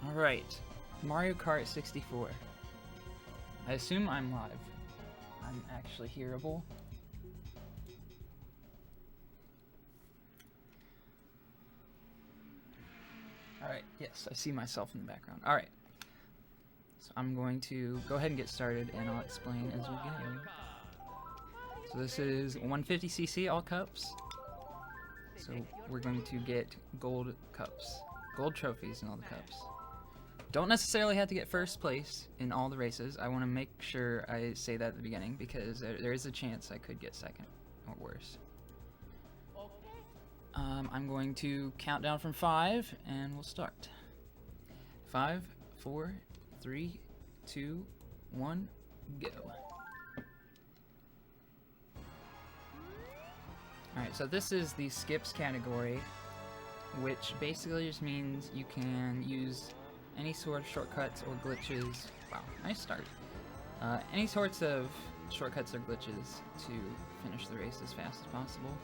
Alright, Mario Kart 64. I assume I'm live. I'm actually hearable. Alright, yes, I see myself in the background. Alright, so I'm going to go ahead and get started, and I'll explain as we go. So this is 150cc all cups. So we're going to get gold cups, gold trophies in all the cups. Don't necessarily have to get first place in all the races. I want to make sure I say that at the beginning because there is a chance I could get second or worse. I'm going to count down from 5 and we'll start. 5, 4, 3, 2, 1, go. Alright, so this is the skips category, which basically just means you can use any sort of shortcuts or glitches. Wow, nice start. Any sorts of shortcuts or glitches to finish the race as fast as possible.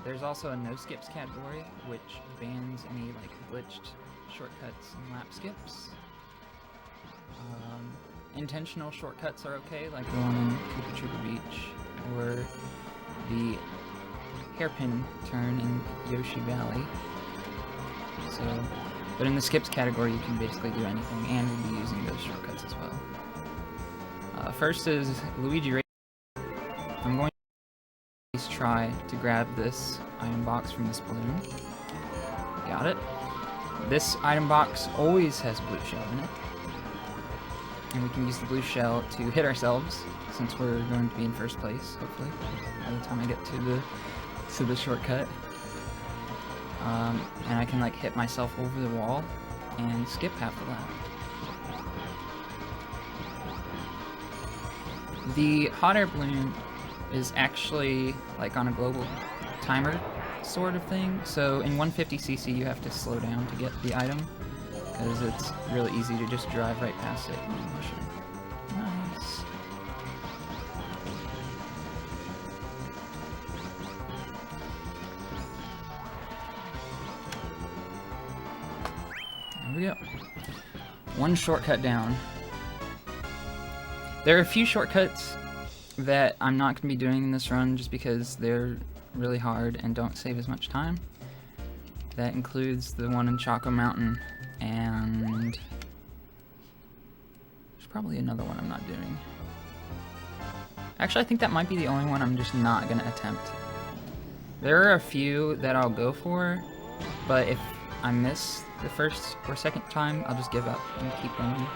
There's also a no skips category, which bans any like glitched shortcuts and lap skips. Intentional shortcuts are okay, like the one in Koopa Troopa Beach, or the hairpin turn in Yoshi Valley. So, but in the skips category, you can basically do anything, and we'll be using those shortcuts as well. First is Luigi Race. I'm going to try to grab this item box from this balloon. Got it. This item box always has blue shell in it, and we can use the blue shell to hit ourselves, since we're going to be in first place, hopefully, by the time I get to the shortcut. And I can like hit myself over the wall and skip half the lap. The hot air balloon is actually like on a global timer sort of thing, so in 150cc you have to slow down to get the item, because it's really easy to just drive right past it. Nice. There we go. One shortcut down. There are a few shortcuts that I'm not going to be doing in this run just because they're really hard and don't save as much time. That includes the one in Choco Mountain, and there's probably another one I'm not doing. Actually, I think that might be the only one I'm just not going to attempt. There are a few that I'll go for, but if I miss the first or second time, I'll just give up and keep going.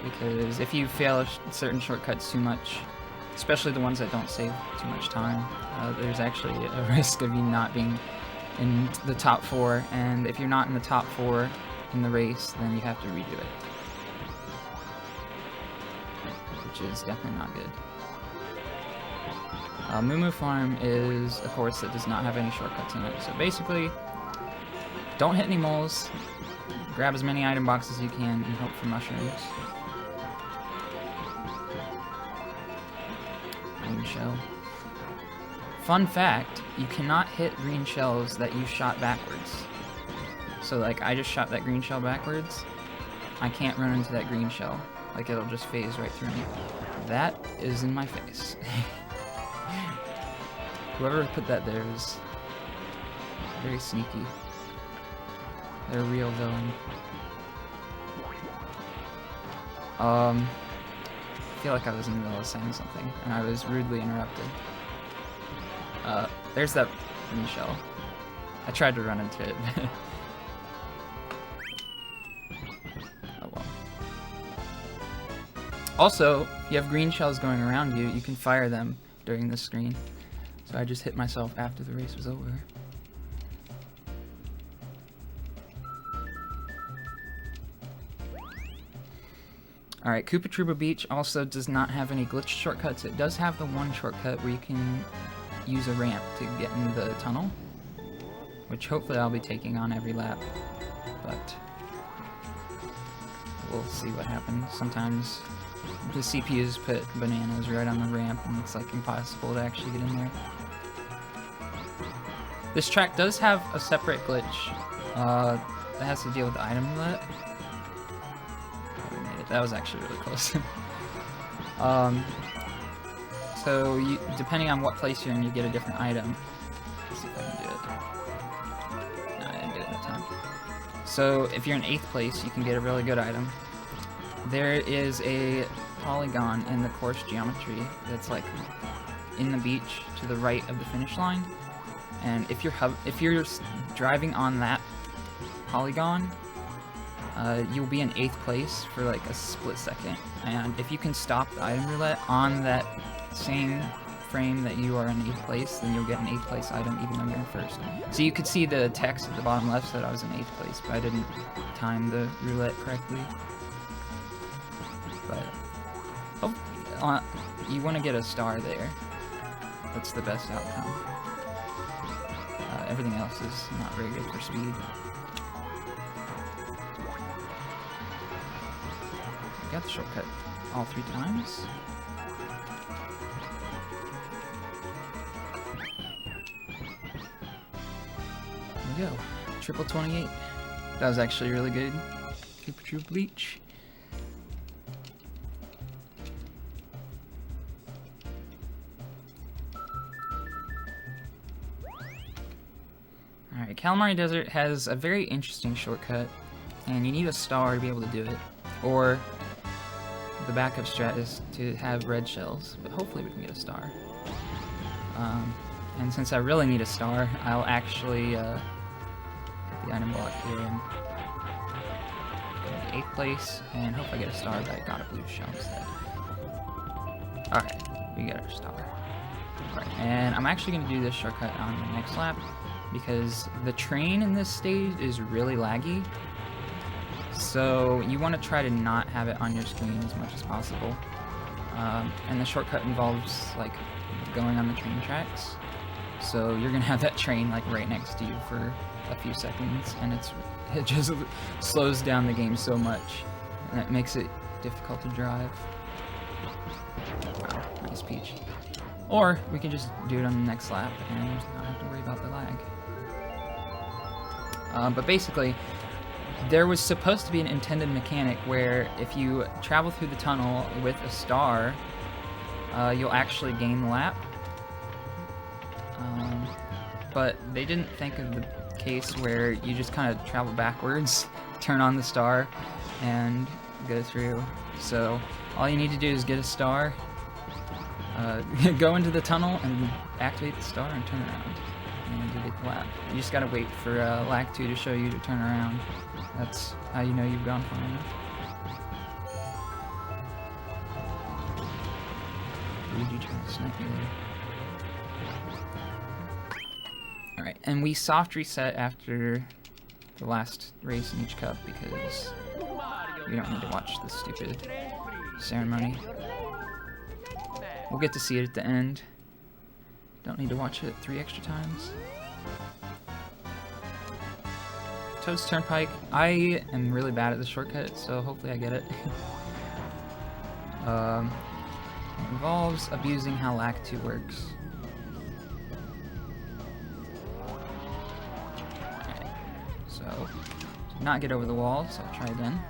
Because if you fail certain shortcuts too much, especially the ones that don't save too much time, there's actually a risk of you not being in the top 4, and if you're not in the top 4 in the race, then you have to redo it, which is definitely not good. Moo Moo Farm is a course that does not have any shortcuts in it, so basically, don't hit any moles, grab as many item boxes as you can, and hope for mushrooms. Green shell. Fun fact, you cannot hit green shells that you shot backwards. So like, I just shot that green shell backwards, I can't run into that green shell. Like, it'll just phase right through me. That is in my face. Whoever put that there is very sneaky. They're a real villain. I feel like I was in the middle of saying something, and I was rudely interrupted. There's that green shell. I tried to run into it. Oh well. Also, if you have green shells going around you, you can fire them during this screen. So I just hit myself after the race was over. Alright, Koopa Troopa Beach also does not have any glitched shortcuts. It does have the one shortcut where you can use a ramp to get into the tunnel, which hopefully I'll be taking on every lap, but we'll see what happens. Sometimes the CPUs put bananas right on the ramp and it's like impossible to actually get in there. This track does have a separate glitch that has to deal with the item roulette. Oh, we made it. That was actually really close. So depending on what place you're in, you get a different item. Let's see if I can do it. No, I didn't get it that time. So if you're in 8th place, you can get a really good item. There is a polygon in the course geometry that's like in the beach to the right of the finish line, and if you're driving on that polygon, you'll be in 8th place for like a split second, and if you can stop the item roulette on that same frame that you are in 8th place, then you'll get an 8th place item even though you're in 1st. So you could see the text at the bottom left said I was in 8th place, but I didn't time the roulette correctly. But you want to get a star there. That's the best outcome. Everything else is not very good for speed. We got the shortcut all 3 times. There we go. Triple 28. That was actually really good. Super True Bleach. Alright, Calamari Desert has a very interesting shortcut, and you need a star to be able to do it. Or the backup strat is to have red shells, but hopefully we can get a star. And since I really need a star, I'll actually get the item block here and go to 8th place, and hope I get a star, but I got a blue shell instead. Alright, we got our star. Alright, and I'm actually going to do this shortcut on the next lap, because the train in this stage is really laggy, so you want to try to not have it on your screen as much as possible. And the shortcut involves like going on the train tracks, so you're gonna have that train like right next to you for a few seconds, and it just slows down the game so much, and it makes it difficult to drive. Wow, nice Peach. Or we can just do it on the next lap and not have to worry about the lag. But basically, there was supposed to be an intended mechanic where if you travel through the tunnel with a star, you'll actually gain the lap. But they didn't think of the case where you just kind of travel backwards, turn on the star, and go through. So all you need to do is get a star, go into the tunnel, and activate the star and turn around. And you get the lap. You just gotta wait for lag 2 to show you to turn around. That's how you know you've gone far enough. Luigi trying to snipe me there. Alright, and we soft reset after the last race in each cup because we don't need to watch this stupid ceremony. We'll get to see it at the end. Don't need to watch it 3 extra times. Toad's Turnpike. I am really bad at the shortcut, so hopefully I get it. It involves abusing how lag 2 works. Okay. So, did not get over the wall, so I'll try again.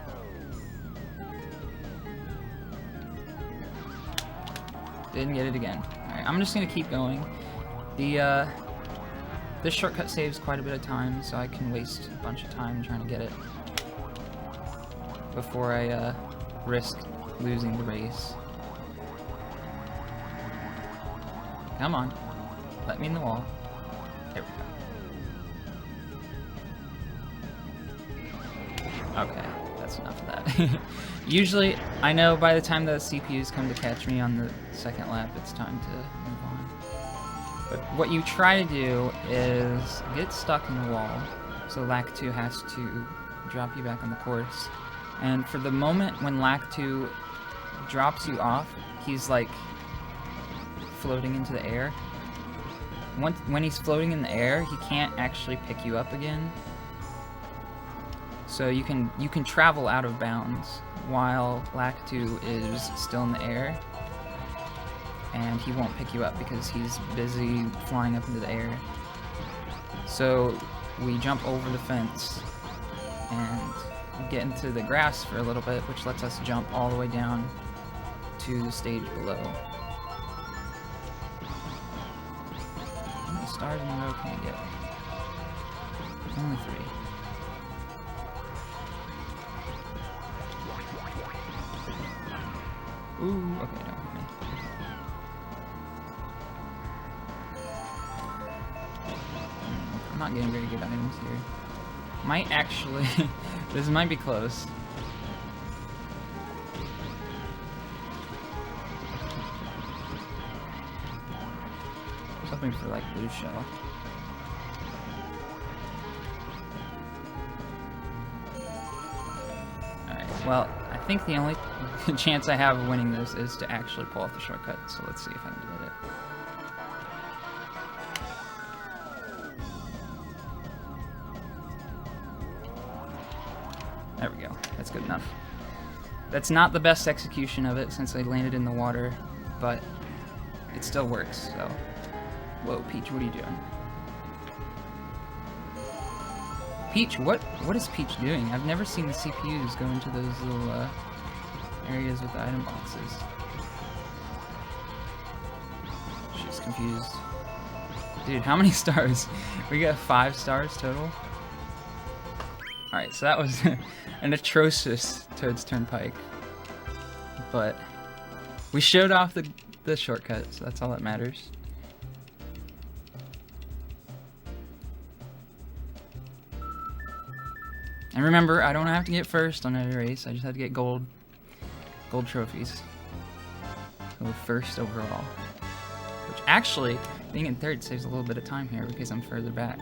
Didn't get it again. Alright, I'm just gonna keep going. This shortcut saves quite a bit of time, so I can waste a bunch of time trying to get it before I risk losing the race. Come on, let me in the wall. There we go. Okay, that's enough of that. Usually, I know by the time the CPUs come to catch me on the second lap, it's time to move on. But what you try to do is get stuck in the wall, so lag 2 has to drop you back on the course. And for the moment when lag 2 drops you off, he's like floating into the air. When he's floating in the air, he can't actually pick you up again. So you can travel out of bounds while lag 2 is still in the air. And he won't pick you up because he's busy flying up into the air. So we jump over the fence and get into the grass for a little bit, which lets us jump all the way down to the stage below. How many stars in a row can I get? Only 3. Ooh, okay, don't hit me. I'm not getting very good items here. Might actually... this might be close. I was hoping for, like, blue shell. Alright, well, I think the only chance I have of winning this is to actually pull off the shortcut, so let's see if I can get it. There we go. That's good enough. That's not the best execution of it since I landed in the water, but it still works, so... Whoa, Peach, what are you doing? Peach, what is Peach doing? I've never seen the CPUs go into those little areas with the item boxes. She's confused. Dude, how many stars? We got 5 stars total? Alright, so that was an atrocious Toad's Turnpike. But we showed off the shortcut, so that's all that matters. And remember, I don't have to get first on every race, I just have to get gold trophies. So first overall. Which actually, being in third saves a little bit of time here because I'm further back.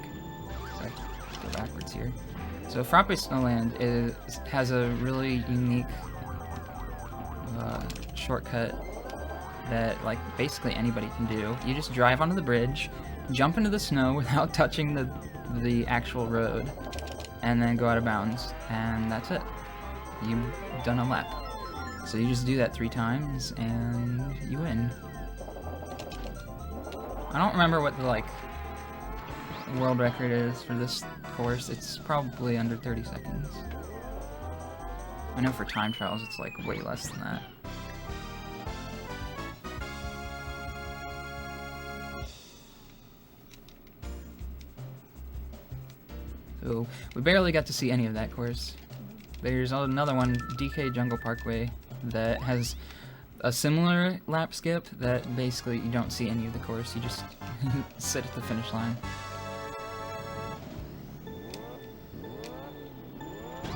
So let's go backwards here. So Frappe Snowland has a really unique shortcut that like basically anybody can do. You just drive onto the bridge, jump into the snow without touching the actual road, and then go out of bounds, and that's it. You've done a lap. So you just do that 3 times, and you win. I don't remember what the, like, world record is for this course. It's probably under 30 seconds. I know for time trials it's, like, way less than that. So, we barely got to see any of that course. There's another one, DK Jungle Parkway, that has a similar lap skip that basically you don't see any of the course, you just sit at the finish line.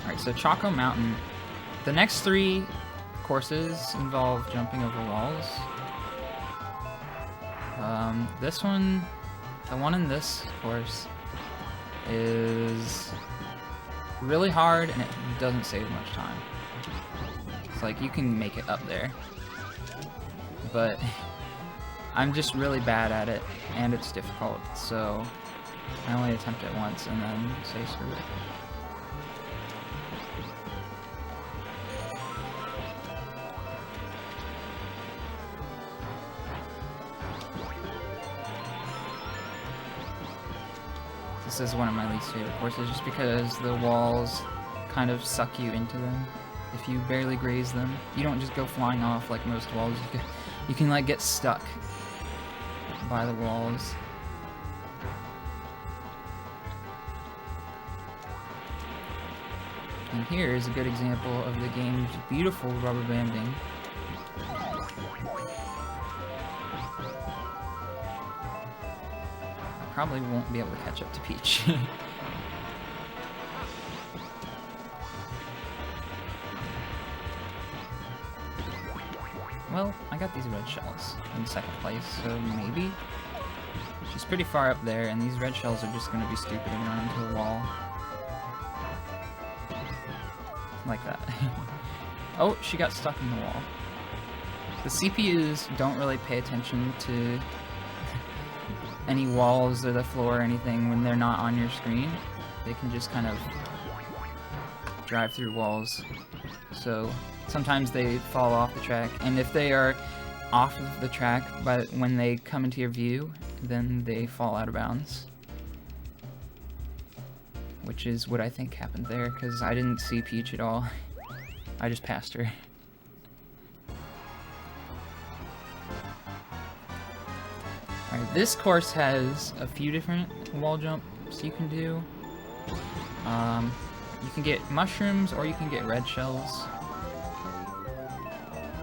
Alright, so Choco Mountain. The next 3 courses involve jumping over walls. This one, the one in this course, is really hard and it doesn't save much time. It's like you can make it up there, but I'm just really bad at it and it's difficult, so I only attempt it once and then say screw it. This is one of my least favorite courses just because the walls kind of suck you into them. If you barely graze them, you don't just go flying off like most walls. You can like get stuck by the walls. And here is a good example of the game's beautiful rubber banding. Probably won't be able to catch up to Peach. Well, I got these red shells in 2nd place, so maybe? She's pretty far up there, and these red shells are just gonna be stupid and run into a wall. Like that. Oh, she got stuck in the wall. The CPUs don't really pay attention to any walls or the floor or anything when they're not on your screen. They can just kind of drive through walls. So sometimes they fall off the track, and if they are off of the track but when they come into your view, then they fall out of bounds. which is what I think happened there, because I didn't see Peach at all. I just passed her. Alright, this course has a few different wall jumps you can do. You can get mushrooms or you can get red shells.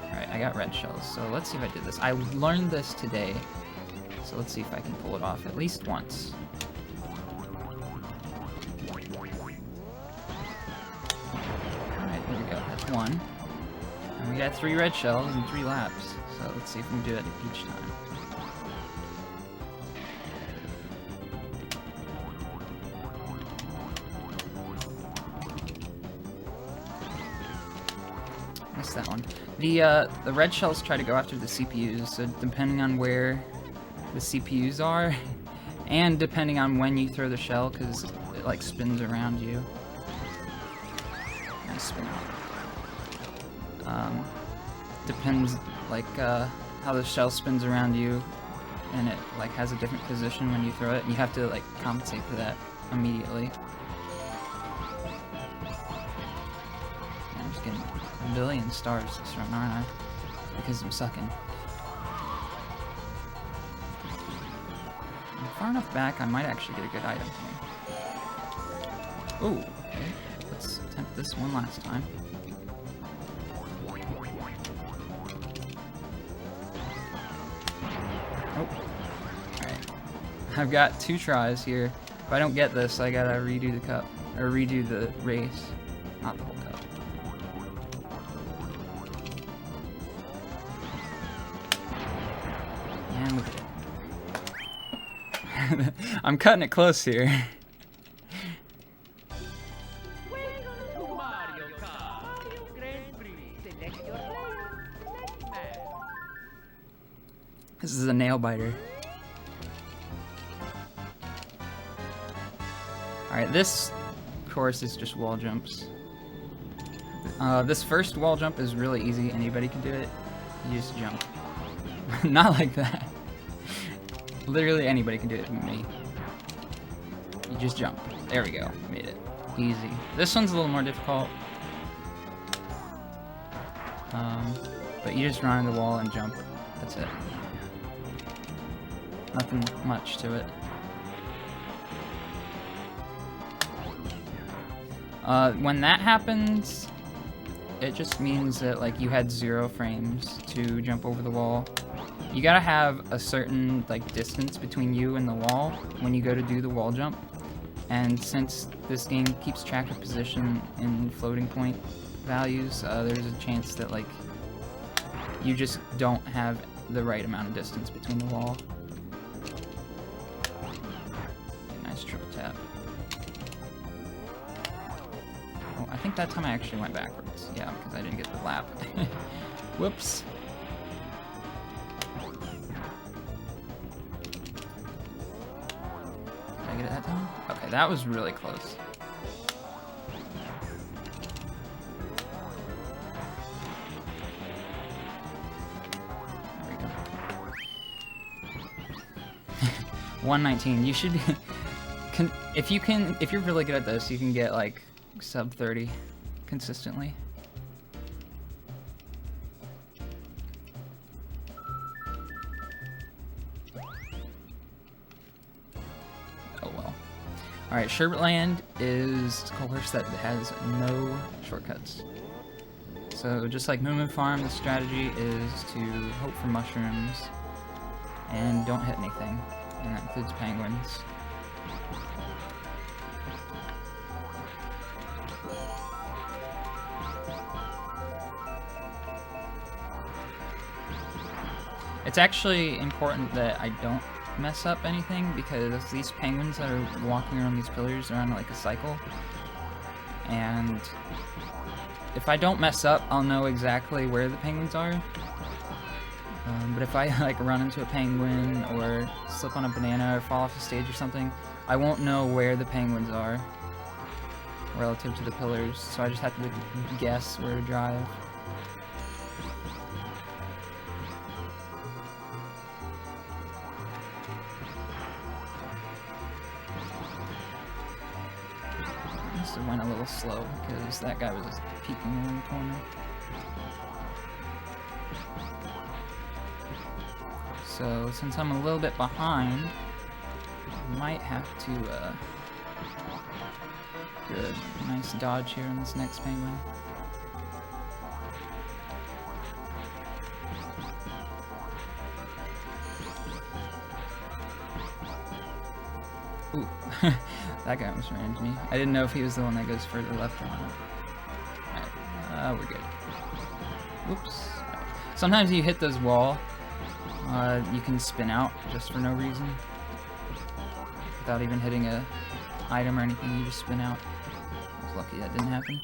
Alright, I got red shells, so let's see if I did this. I learned this today, so let's see if I can pull it off at least once. Alright, there we go, that's one. And we got 3 red shells in 3 laps, so let's see if we can do it each time. Missed that one. The red shells try to go after the CPUs, so depending on where the CPUs are, and depending on when you throw the shell, because it like spins around you. Nice spin. Depends like how the shell spins around you, and it like has a different position when you throw it, and you have to like compensate for that immediately. I'm just getting a billion stars this run, aren't I? Because I'm sucking. I'm far enough back, I might actually get a good item here. Oh, okay. Let's attempt this one last time. Oh. Alright. I've got 2 tries here. If I don't get this, I gotta redo the cup. Or redo the race. Not the whole cup. And we did it. I'm cutting it close here. This is a nail biter. Alright, this course is just wall jumps. This first wall jump is really easy, anybody can do it. You just jump. Not like that. Literally anybody can do it, me. You just jump. There we go, made it. Easy. This one's a little more difficult. But you just run on the wall and jump. That's it. Nothing much to it. When that happens, it just means that like you had 0 frames to jump over the wall. You gotta have a certain like distance between you and the wall when you go to do the wall jump. And since this game keeps track of position in floating point values, there's a chance that like you just don't have the right amount of distance between the wall. Nice triple tap. Oh, I think that time I actually went backwards. Yeah, because I didn't get the lap. Whoops. Did I get it that time? Okay, that was really close. There we go. 119. You should be... if you're really good at this, you can get like sub 30 consistently. Oh well. Alright, Sherbetland is a course that has no shortcuts. So just like Moo Moo Farm, the strategy is to hope for mushrooms and don't hit anything. And that includes penguins. It's actually important that I don't mess up anything because these penguins that are walking around these pillars are on like a cycle. And if I don't mess up, I'll know exactly where the penguins are. But if I like run into a penguin or slip on a banana or fall off the stage or something, I won't know where the penguins are relative to the pillars. So I just have to guess where to drive. must have went a little slow because that guy was peeking in the corner. So since I'm a little bit behind, I might have to do a nice dodge here on this next penguin. Ooh, that guy almost ran into me. I didn't know if he was the one that goes further left or not. Alright, we're good. Whoops. Right. Sometimes you hit those wall, you can spin out just for no reason. Without even hitting a item or anything, you just spin out. I was lucky that didn't happen.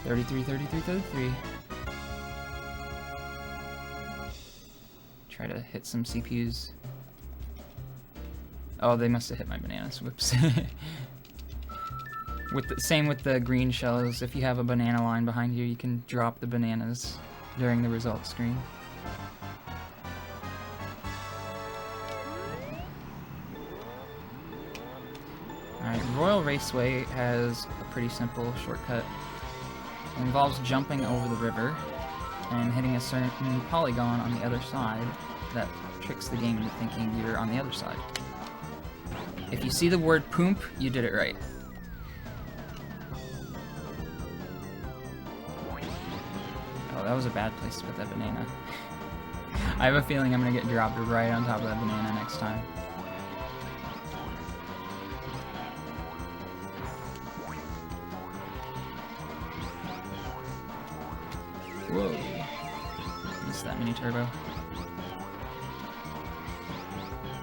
33, 33, 33. Try to hit some CPUs. Oh, they must have hit my bananas. Whoops. Same with the green shells. If you have a banana line behind you, you can drop the bananas during the results screen. Alright, Royal Raceway has a pretty simple shortcut. It involves jumping over the river and hitting a certain polygon on the other side that tricks the game into thinking you're on the other side. If you see the word poomp, you did it right. Oh, that was a bad place to put that banana. I have a feeling I'm gonna get dropped right on top of that banana next time. Whoa. Missed that mini turbo.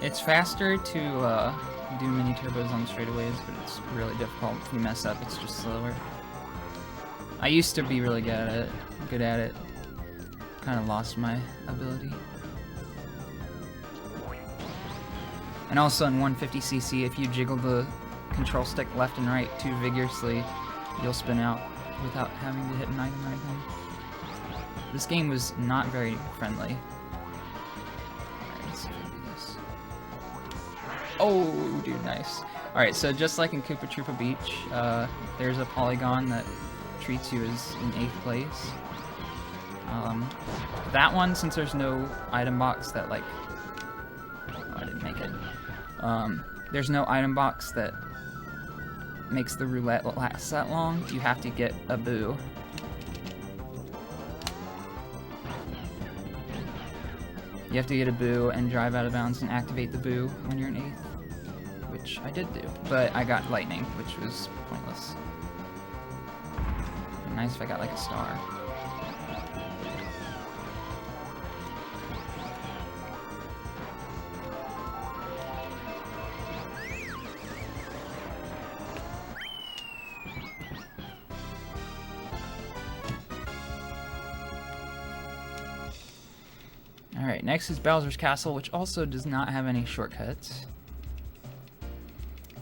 It's faster to do mini turbos on straightaways, but it's really difficult. If you mess up, it's just slower. I used to be really good at it. Kind of lost my ability. And also in 150cc, if you jiggle the control stick left and right too vigorously, you'll spin out without having to hit an item or anything. This game was not very friendly. Alright, let's see if I can do this. Oh, dude, nice. Alright, so just like in Koopa Troopa Beach, there's a polygon that treats you as in 8th place. That one, since there's no item box that, like... Oh, I didn't make it. There's no item box that makes the roulette last that long. You have to get a boo. You have to get a boo and drive out of bounds and activate the boo when you're in 8th, which I did do, but I got lightning, which was pointless. It'd be nice if I got like a star. Alright, next is Bowser's Castle, which also does not have any shortcuts.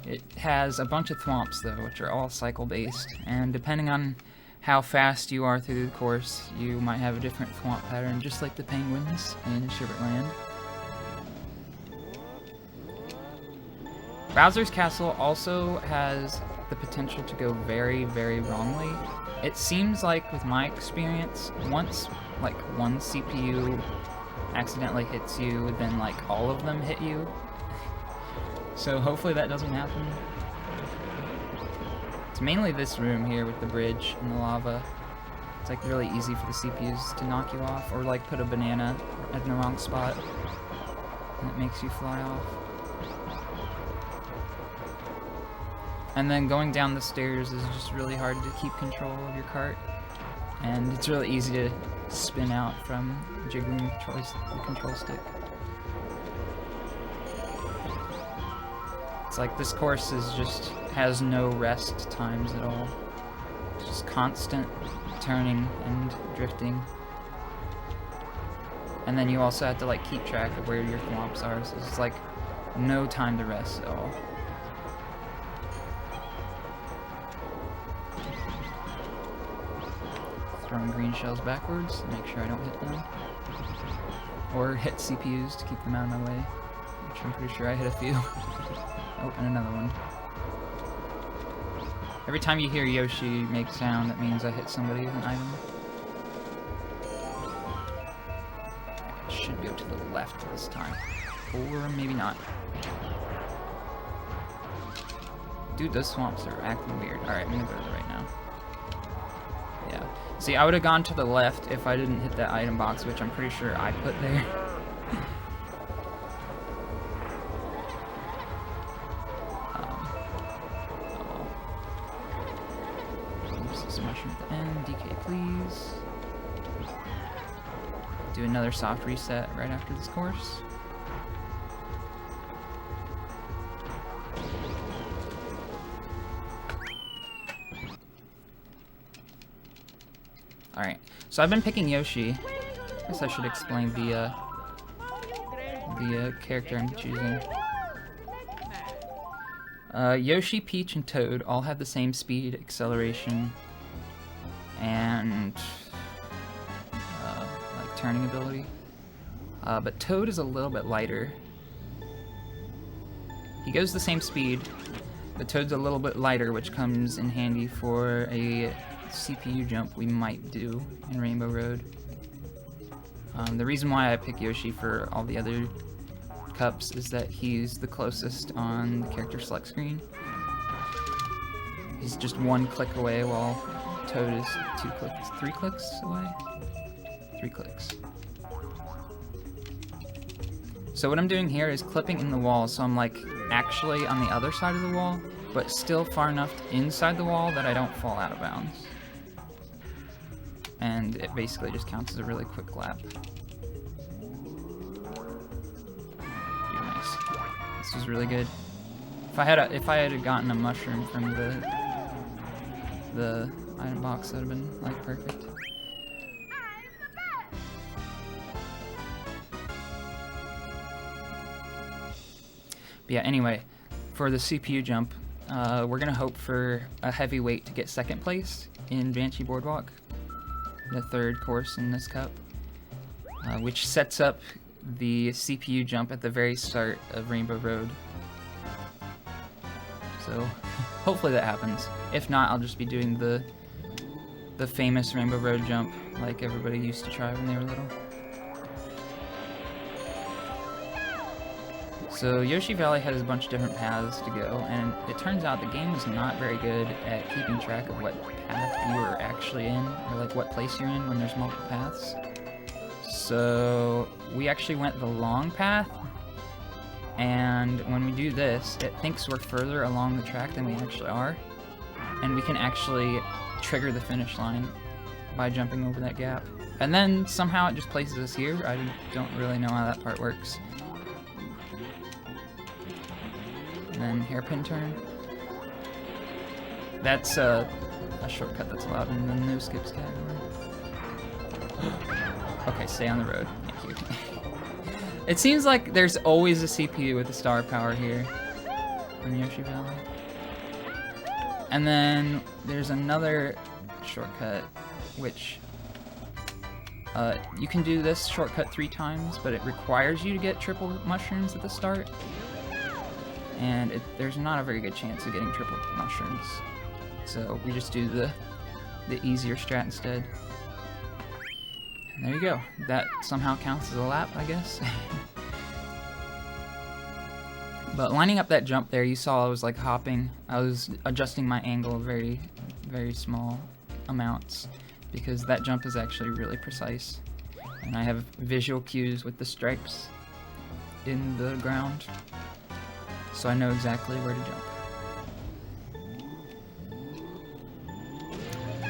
It has a bunch of thwomps, though, which are all cycle-based, and depending on how fast you are through the course, you might have a different thwomp pattern, just like the penguins in Shivertland. Bowser's Castle also has the potential to go very, very wrongly. It seems like, with my experience, once, like, one CPU accidentally hits you, then like all of them hit you. So hopefully that doesn't happen. It's mainly this room here with the bridge and the lava. It's like really easy for the CPUs to knock you off, or like put a banana in the wrong spot and it makes you fly off. And then going down the stairs is just really hard to keep control of your cart, and it's really easy to spin out from jiggling the control stick. It's like this course has no rest times at all. It's just constant turning and drifting. And then you also have to like keep track of where your thwomps are, so it's like no time to rest at all. Throwing green shells backwards, make sure I don't hit them. Or hit CPUs to keep them out of my way, which I'm pretty sure I hit a few. Oh, and another one. Every time you hear Yoshi make sound, that means I hit somebody with an item. I should go to the left this time. Or maybe not. Dude, those swamps are acting weird. Alright, I'm gonna go to the right now. Yeah. See, I would have gone to the left if I didn't hit that item box, which I'm pretty sure I put there. Mushroom at the end. DK, please. Do another soft reset right after this course. Alright, so I've been picking Yoshi. I guess I should explain the character I'm choosing. Yoshi, Peach, and Toad all have the same speed, acceleration, and like turning ability. But Toad is a little bit lighter. He goes the same speed, but Toad's a little bit lighter, which comes in handy for a CPU jump we might do in Rainbow Road. The reason why I pick Yoshi for all the other cups is that he's the closest on the character select screen. He's just one click away, while Toad is 3 clicks away? 3 clicks. So what I'm doing here is clipping in the wall, so I'm like actually on the other side of the wall, but still far enough inside the wall that I don't fall out of bounds. And it basically just counts as a really quick lap. Nice. This was really good. If I had gotten a mushroom from the item box, that would have been like perfect. But yeah, anyway, for the CPU jump, we're gonna hope for a heavyweight to get second place in Banshee Boardwalk, the third course in this cup, which sets up the CPU jump at the very start of Rainbow Road. So hopefully that happens. If not, I'll just be doing the famous Rainbow Road jump like everybody used to try when they were little. So Yoshi Valley has a bunch of different paths to go, and it turns out the game is not very good at keeping track of what path you are actually in, or like what place you're in when there's multiple paths. So we actually went the long path, and when we do this, it thinks we're further along the track than we actually are, and we can actually trigger the finish line by jumping over that gap. And then somehow it just places us here. I don't really know how that part works. And then hairpin turn. That's a shortcut that's allowed in the no skips category. Okay, stay on the road. Thank you. It seems like there's always a CPU with the star power here in Yoshi Valley. And then there's another shortcut, which you can do this shortcut 3 times, but it requires you to get triple mushrooms at the start. And there's not a very good chance of getting triple mushrooms. So we just do the easier strat instead. And there you go. That somehow counts as a lap, I guess. But lining up that jump there, you saw I was like hopping. I was adjusting my angle very, very small amounts, because that jump is actually really precise. And I have visual cues with the stripes in the ground, so I know exactly where to jump.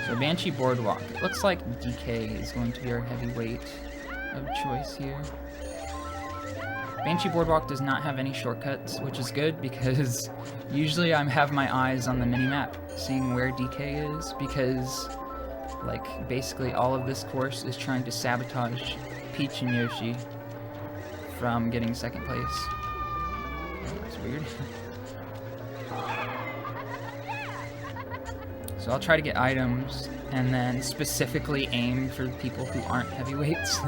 So Banshee Boardwalk. It looks like DK is going to be our heavyweight of choice here. Banshee Boardwalk does not have any shortcuts, which is good because usually I have my eyes on the minimap seeing where DK is, because like basically all of this course is trying to sabotage Peach and Yoshi from getting second place. That's weird. So I'll try to get items and then specifically aim for people who aren't heavyweights.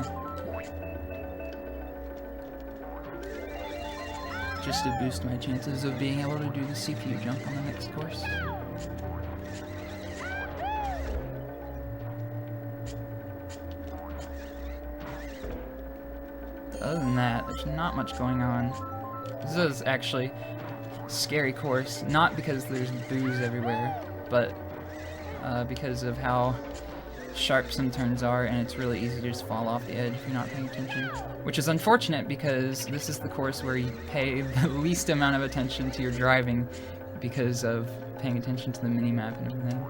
just to boost my chances of being able to do the CPU jump on the next course. Other than that, there's not much going on. This is actually a scary course, not because there's booze everywhere, but because of how sharp some turns are, and it's really easy to just fall off the edge if you're not paying attention. Which is unfortunate because this is the course where you pay the least amount of attention to your driving because of paying attention to the mini-map and everything.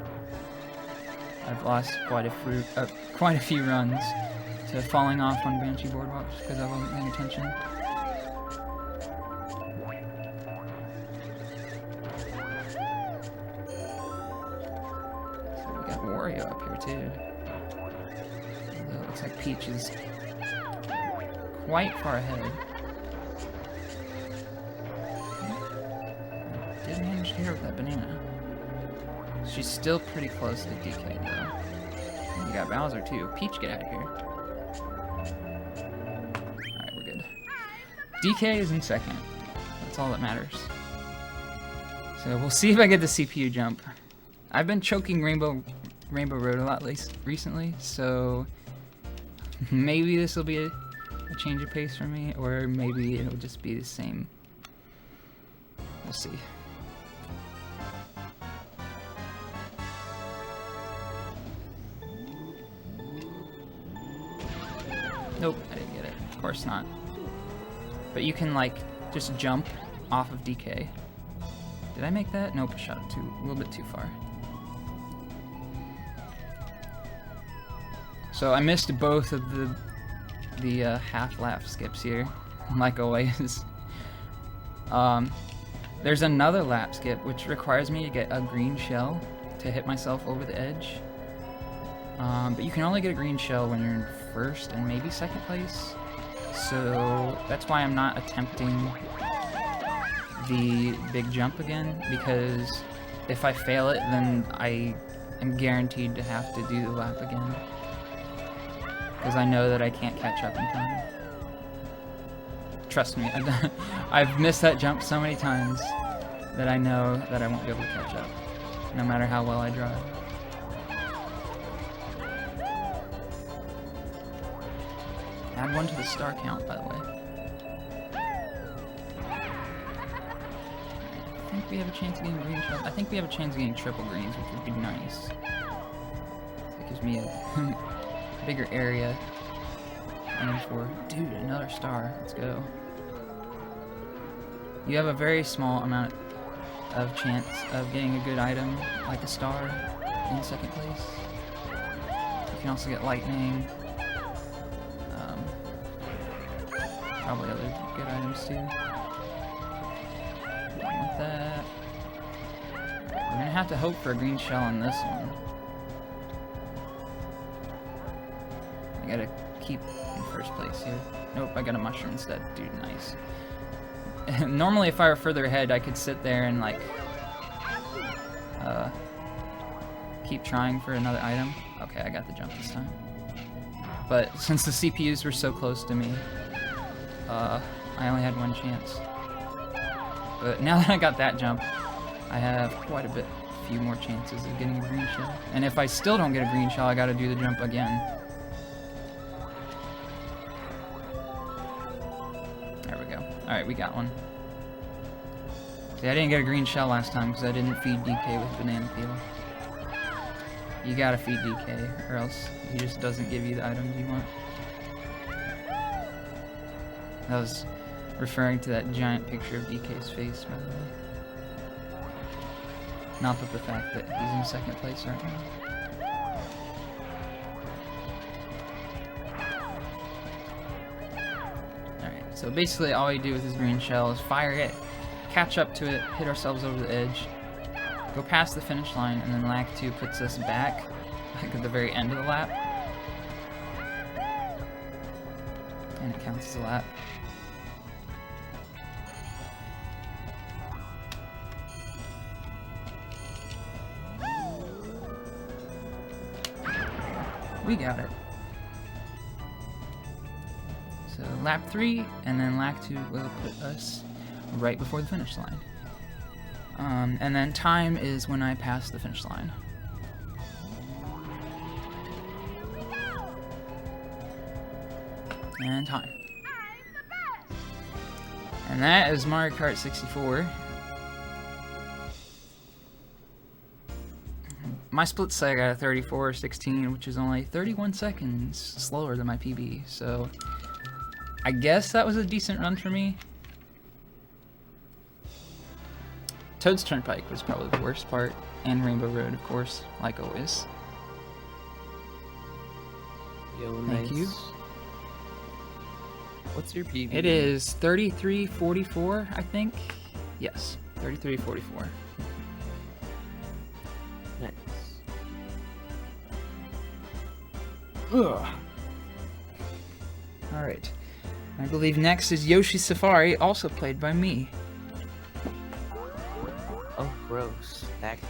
I've lost quite a few runs to falling off on Banshee boardwalks because I wasn't paying attention. So we got Wario up here too. Although it looks like Peach is quite far ahead. I did manage to hit her with that banana. She's still pretty close to DK though. We got Bowser too. Peach, get out of here. Alright, we're good. DK is in second. That's all that matters. So we'll see if I get the CPU jump. I've been choking Rainbow Road a lot recently, so maybe this will be a change of pace for me, or maybe it'll just be the same. We'll see. Nope, I didn't get it. Of course not. But you can, like, just jump off of DK. Did I make that? Nope, I shot it a little bit too far. So I missed both of the half lap skips here, like always. There's another lap skip which requires me to get a green shell to hit myself over the edge. But you can only get a green shell when you're in first and maybe second place. So that's why I'm not attempting the big jump again, because if I fail it, then I am guaranteed to have to do the lap again. Because I know that I can't catch up in time. Trust me, I've missed that jump so many times that I know that I won't be able to catch up, no matter how well I drive. Add one to the star count, by the way. I think we have a chance of getting green shells. I think we have a chance of getting triple greens, which would be nice. That gives me a bigger area to aim for. Dude, another star. Let's go. You have a very small amount of chance of getting a good item, like a star, in second place. You can also get lightning. Probably other good items too. Done with that. We're gonna have to hope for a green shell on this one. I gotta keep in first place here. Nope, I got a mushroom instead. Dude, nice. Normally, if I were further ahead, I could sit there and, like, keep trying for another item. Okay, I got the jump this time. But since the CPUs were so close to me, I only had one chance. But now that I got that jump, I have quite a few more chances of getting a green shell. And if I still don't get a green shell, I gotta do the jump again. There we go. Alright, we got one. See, I didn't get a green shell last time because I didn't feed DK with banana peel. You gotta feed DK, or else he just doesn't give you the items you want. I was referring to that giant picture of DK's face, by the way. Not with the fact that he's in second place right now. Alright, so basically all we do with this green shell is fire it, catch up to it, hit ourselves over the edge, go past the finish line, and then lag 2 puts us back, like at the very end of the lap. And it counts as a lap. We got it. So lap 3, and then lag 2 will put us right before the finish line. And then time is when I pass the finish line. And time. And that is Mario Kart 64. My split say I got a 34:16, which is only 31 seconds slower than my PB, so I guess that was a decent run for me. Toad's Turnpike was probably the worst part, and Rainbow Road, of course, like always. Yo, Thank you. What's your PB? It is 33:44, I think. Yes, 33:44. Nice. Ugh. Alright. I believe next is Yoshi's Safari, also played by me. Oh, gross. That guy.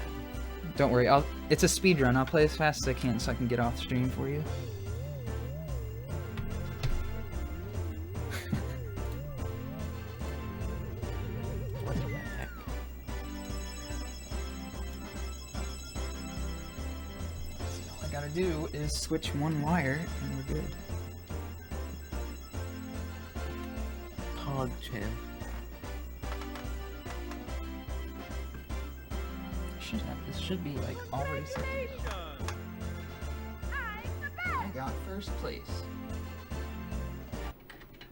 Don't worry, it's a speed run. I'll play as fast as I can so I can get off stream for you. What the heck? So all I gotta do is switch one wire and we're good. PogChamp. This should be like already set. I got first place.